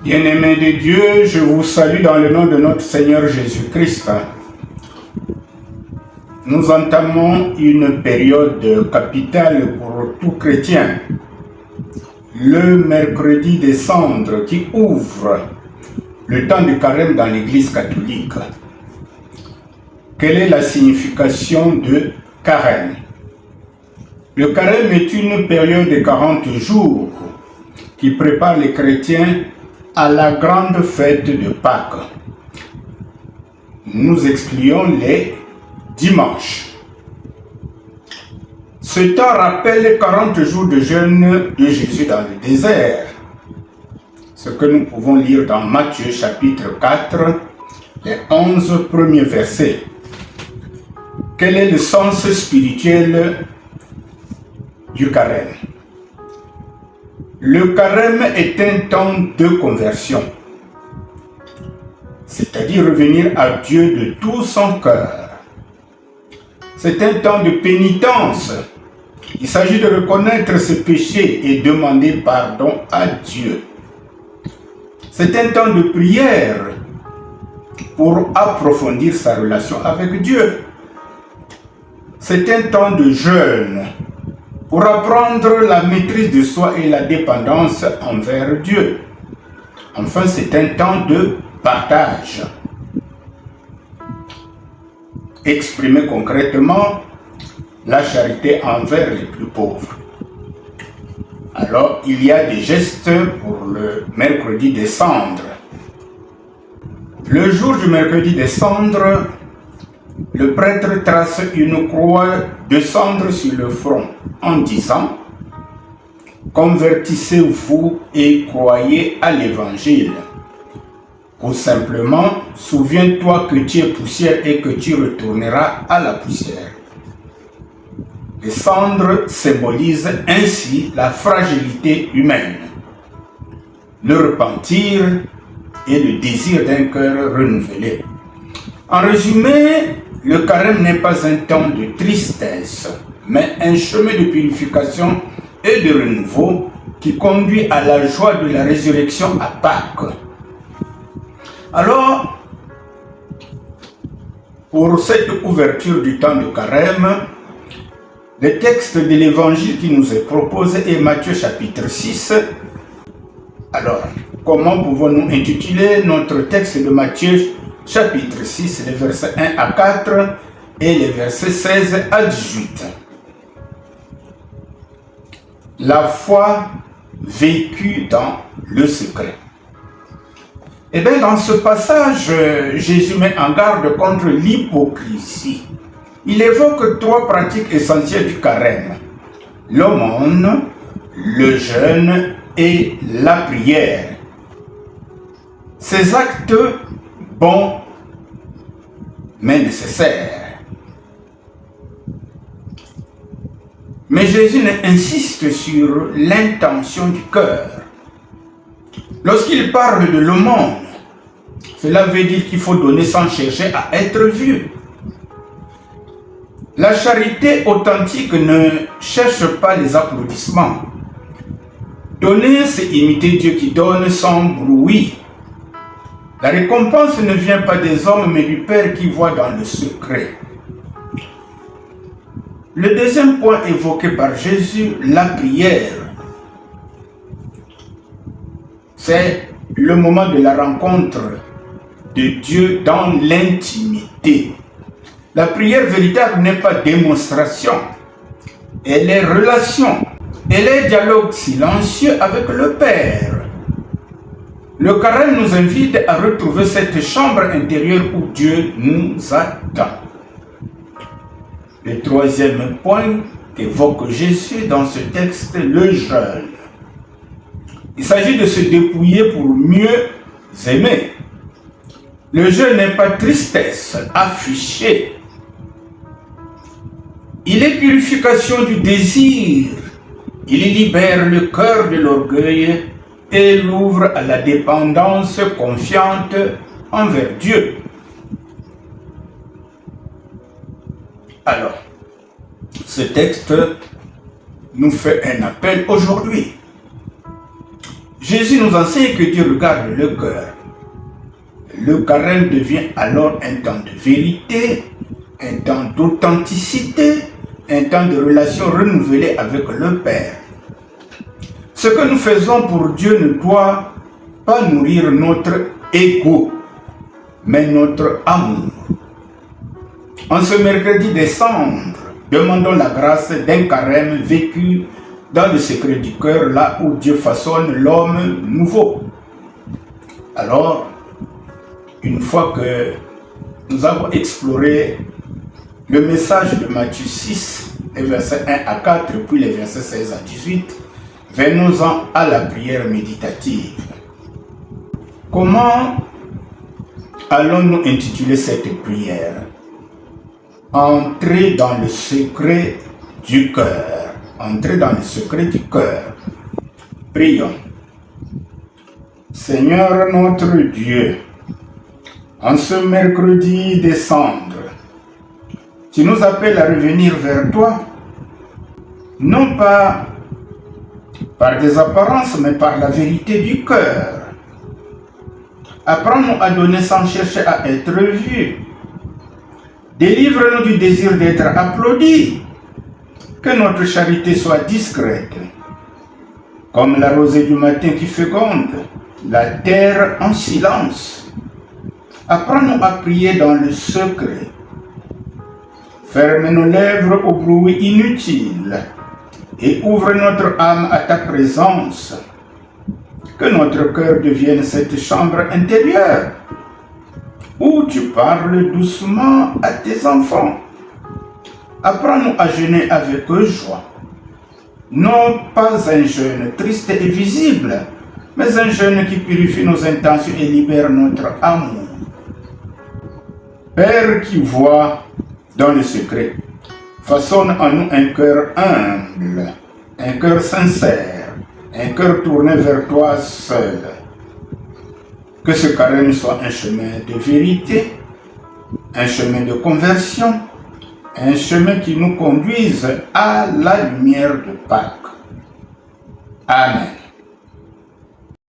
Bien-aimés de Dieu, je vous salue dans le nom de notre Seigneur Jésus-Christ. Nous entamons une période capitale pour tout chrétien, le mercredi des cendres qui ouvre le temps de carême dans l'Église catholique. Quelle est la signification de carême? Le carême est une période de 40 jours qui prépare les chrétiens à la grande fête de Pâques. Nous excluons les dimanches. Ce temps rappelle les 40 jours de jeûne de Jésus dans le désert. Ce que nous pouvons lire dans Matthieu chapitre 4, les 11 premiers versets. Quel est le sens spirituel du carême? Le carême est un temps de conversion, c'est-à-dire revenir à Dieu de tout son cœur. C'est un temps de pénitence. Il s'agit de reconnaître ses péchés et demander pardon à Dieu. C'est un temps de prière pour approfondir sa relation avec Dieu. C'est un temps de jeûne pour apprendre la maîtrise de soi et la dépendance envers Dieu. Enfin, c'est un temps de partage. Exprimer concrètement la charité envers les plus pauvres. Alors, il y a des gestes pour le mercredi des cendres. Le jour du mercredi des cendres, le prêtre trace une croix de cendres sur le front en disant « Convertissez-vous et croyez à l'Évangile » ou simplement « Souviens-toi que tu es poussière et que tu retourneras à la poussière ». Les cendres symbolisent ainsi la fragilité humaine, le repentir et le désir d'un cœur renouvelé. En résumé, le carême n'est pas un temps de tristesse, mais un chemin de purification et de renouveau qui conduit à la joie de la résurrection à Pâques. Alors, pour cette ouverture du temps de carême, le texte de l'évangile qui nous est proposé est Matthieu chapitre 6. Alors, comment pouvons-nous intituler notre texte de Matthieu chapitre 6, les versets 1 à 4 et les versets 16 à 18. La foi vécue dans le secret. Eh bien, dans ce passage, Jésus met en garde contre l'hypocrisie. Il évoque 3 pratiques essentielles du carême: l'aumône, le jeûne et la prière. Ces actes bons mais nécessaires. Mais Jésus insiste sur l'intention du cœur. Lorsqu'il parle de l'aumône, cela veut dire qu'il faut donner sans chercher à être vu. La charité authentique ne cherche pas les applaudissements. Donner, c'est imiter Dieu qui donne sans bruit. La récompense ne vient pas des hommes, mais du Père qui voit dans le secret. Le deuxième point évoqué par Jésus, la prière. C'est le moment de la rencontre de Dieu dans l'intimité. La prière véritable n'est pas démonstration, elle est relation, elle est dialogue silencieux avec le Père. Le carême nous invite à retrouver cette chambre intérieure où Dieu nous attend. Le troisième point qu'évoque Jésus dans ce texte, le jeûne. Il s'agit de se dépouiller pour mieux aimer. Le jeûne n'est pas tristesse affichée. Il est purification du désir. Il libère le cœur de l'orgueil et l'ouvre à la dépendance confiante envers Dieu. Alors, ce texte nous fait un appel aujourd'hui. Jésus nous enseigne que Dieu regarde le cœur. Le carême devient alors un temps de vérité, un temps d'authenticité, un temps de relation renouvelée avec le Père. Ce que nous faisons pour Dieu ne doit pas nourrir notre ego, mais notre amour. En ce mercredi des cendres, demandons la grâce d'un carême vécu dans le secret du cœur, là où Dieu façonne l'homme nouveau. Alors, une fois que nous avons exploré le message de Matthieu 6, les versets 1 à 4, puis les versets 16 à 18, venons-en à la prière méditative. Comment allons-nous intituler cette prière? Entrer dans le secret du cœur. Entrer dans le secret du cœur. Prions. Seigneur notre Dieu, en ce mercredi des cendres, tu nous appelles à revenir vers toi, non pas par des apparences, mais par la vérité du cœur. Apprends-nous à donner sans chercher à être vus. Délivre-nous du désir d'être applaudis. Que notre charité soit discrète, comme la rosée du matin qui féconde la terre en silence. Apprends-nous à prier dans le secret. Ferme nos lèvres au bruit inutile et ouvre notre âme à ta présence. Que notre cœur devienne cette chambre intérieure où tu parles doucement à tes enfants. Apprends-nous à jeûner avec joie. Non pas un jeûne triste et visible, mais un jeûne qui purifie nos intentions et libère notre amour. Père qui voit dans le secret, façonne en nous un cœur humble, un cœur sincère, un cœur tourné vers toi seul. Que ce carême soit un chemin de vérité, un chemin de conversion, un chemin qui nous conduise à la lumière de Pâques. Amen.